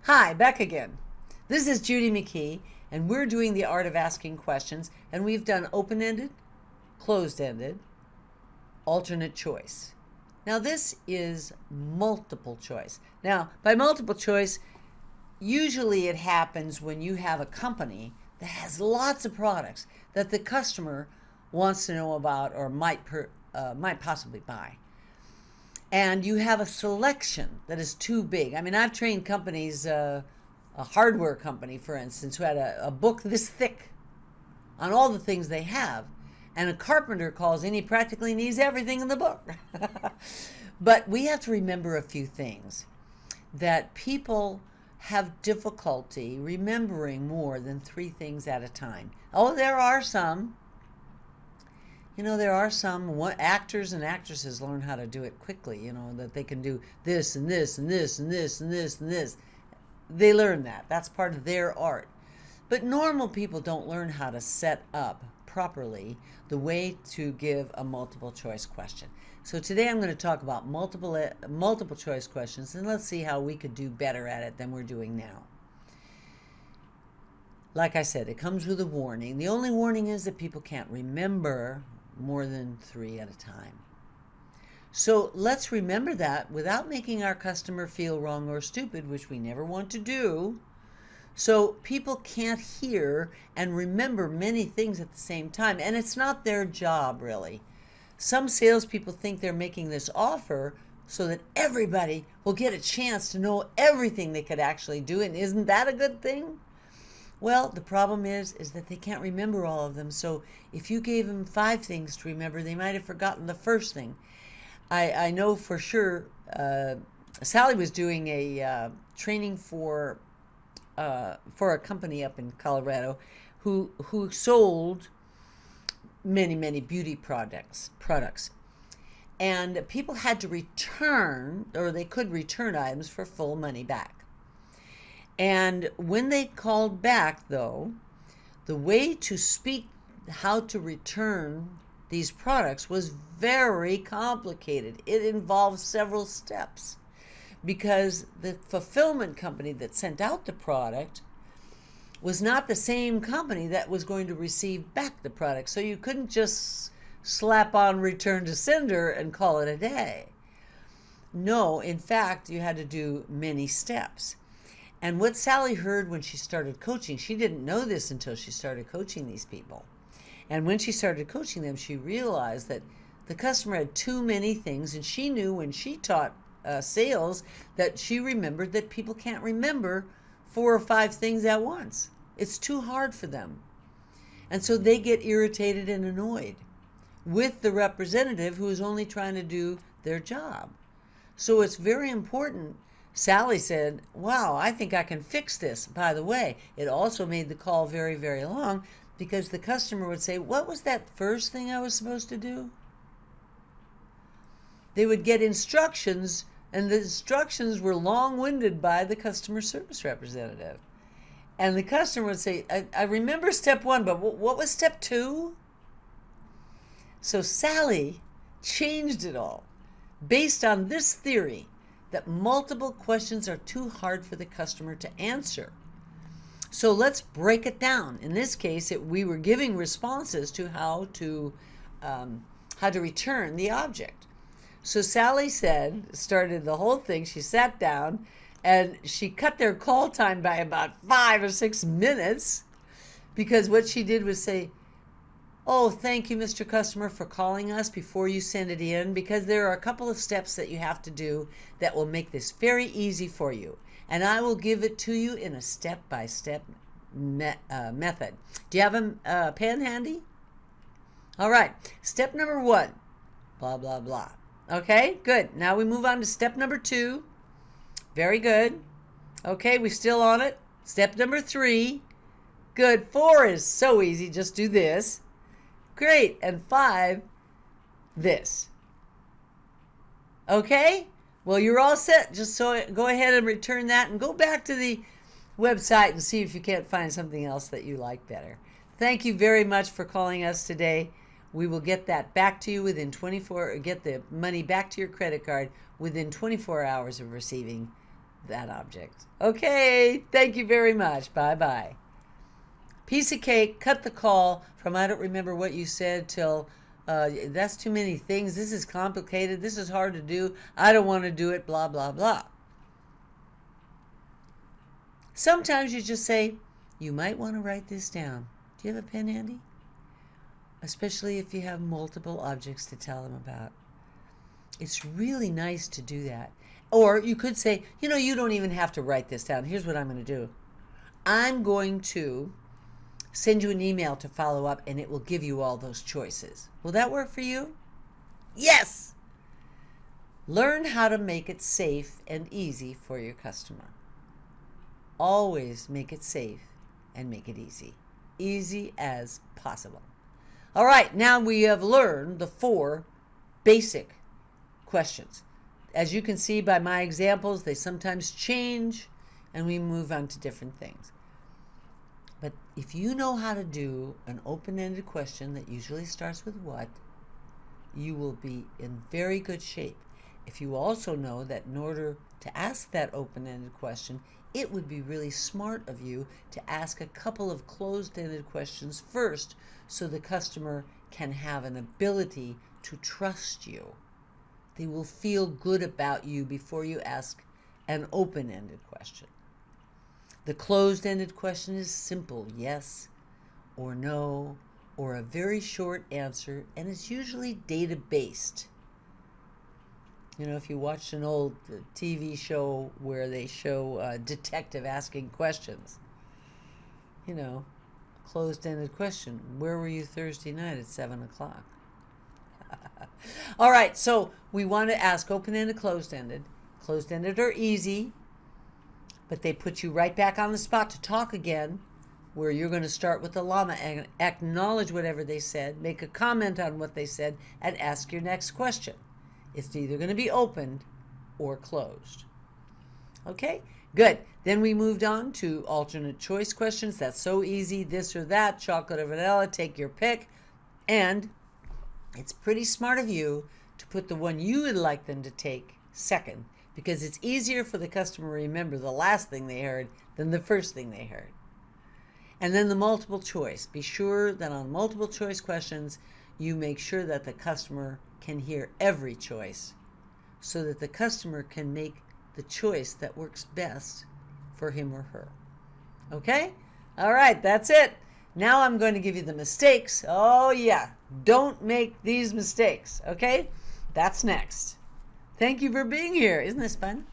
Hi, back again. This is Judy McKee, and we're doing the art of asking questions, and we've done open-ended, closed-ended, alternate choice. Now this is multiple choice. Now, by multiple choice, usually it happens when you have a company that has lots of products that the customer wants to know about or might possibly buy. And you have a selection that is too big. I mean, I've trained companies, a hardware company, for instance, who had a book this thick on all the things they have. And a carpenter calls in, he practically needs everything in the book. But we have to remember a few things. That people have difficulty remembering more than 3 things at a time. Oh, there are some. There are some actors and actresses learn how to do it quickly, that they can do this and this and this and this and this and this. They learn that. That's part of their art. But normal people don't learn how to set up properly the way to give a multiple choice question. So today I'm going to talk about multiple choice questions, and let's see how we could do better at it than we're doing now. Like I said, it comes with a warning. The only warning is that people can't remember more than 3 at a time. So let's remember that without making our customer feel wrong or stupid, which we never want to do. So people can't hear and remember many things at the same time, and it's not their job, really. Some salespeople think they're making this offer so that everybody will get a chance to know everything they could actually do, and isn't that a good thing? Well, the problem is that they can't remember all of them. So if you gave them 5 things to remember, they might have forgotten the first thing. I know for sure Sally was doing a training for a company up in Colorado who sold many beauty products. And people had to return, or they could return items for full money back. And when they called back, though, the way to speak how to return these products was very complicated. It involved several steps because the fulfillment company that sent out the product was not the same company that was going to receive back the product. So you couldn't just slap on return to sender and call it a day. No, in fact, you had to do many steps. And what Sally heard when she started coaching, she didn't know this until she started coaching these people. And when she started coaching them, she realized that the customer had too many things, and she knew when she taught sales that she remembered that people can't remember 4 or 5 things at once. It's too hard for them. And so they get irritated and annoyed with the representative who is only trying to do their job. So it's very important. Sally said, wow, I think I can fix this. By the way, it also made the call very, very long because the customer would say, what was that first thing I was supposed to do? They would get instructions, and the instructions were long-winded by the customer service representative. And the customer would say, I remember step 1, but what was step 2? So Sally changed it all based on this theory that multiple questions are too hard for the customer to answer. So let's break it down. In this case, we were giving responses to how to return the object. So Sally started the whole thing. She sat down and she cut their call time by about 5 or 6 minutes because what she did was say, oh, thank you, Mr. Customer, for calling us before you send it in, because there are a couple of steps that you have to do that will make this very easy for you. And I will give it to you in a step-by-step method. Do you have a pen handy? All right. Step number 1, blah, blah, blah. Okay, good. Now we move on to step number 2. Very good. Okay, we're still on it. Step number 3. Good. 4 is so easy. Just do this. Great. And 5, this. Okay? Well, you're all set. Just so go ahead and return that and go back to the website and see if you can't find something else that you like better. Thank you very much for calling us today. We will get that back to you within 24, get the money back to your credit card within 24 hours of receiving that object. Okay, thank you very much. Bye-bye. Piece of cake, cut the call from I don't remember what you said till that's too many things. This is complicated. This is hard to do. I don't want to do it, blah, blah, blah. Sometimes you just say, you might want to write this down. Do you have a pen handy? Especially if you have multiple objects to tell them about. It's really nice to do that. Or you could say, you don't even have to write this down. Here's what I'm going to do. I'm going to send you an email to follow up, and it will give you all those choices. Will that work for you? Yes! Learn how to make it safe and easy for your customer. Always make it safe and make it easy. Easy as possible. All right, now we have learned the 4 basic questions. As you can see by my examples, they sometimes change and we move on to different things. But if you know how to do an open-ended question that usually starts with what, you will be in very good shape. If you also know that in order to ask that open-ended question, it would be really smart of you to ask a couple of closed-ended questions first so the customer can have an ability to trust you. They will feel good about you before you ask an open-ended question. The closed-ended question is simple, yes or no, or a very short answer, and it's usually data-based. If you watched an old TV show where they show a detective asking questions, closed-ended question, where were you Thursday night at 7 o'clock? All right, so we want to ask open-ended, closed-ended. Closed-ended are easy, but they put you right back on the spot to talk again, where you're going to start with the llama and acknowledge whatever they said, make a comment on what they said, and ask your next question. It's either going to be opened or closed. Okay, good. Then we moved on to alternate choice questions. That's so easy. This or that, chocolate or vanilla, take your pick. And it's pretty smart of you to put the one you would like them to take second, because it's easier for the customer to remember the last thing they heard than the first thing they heard. And then the multiple choice. Be sure that on multiple choice questions, you make sure that the customer can hear every choice so that the customer can make the choice that works best for him or her. Okay? All right, that's it. Now I'm going to give you the mistakes. Oh yeah, don't make these mistakes, okay? That's next. Thank you for being here. Isn't this fun?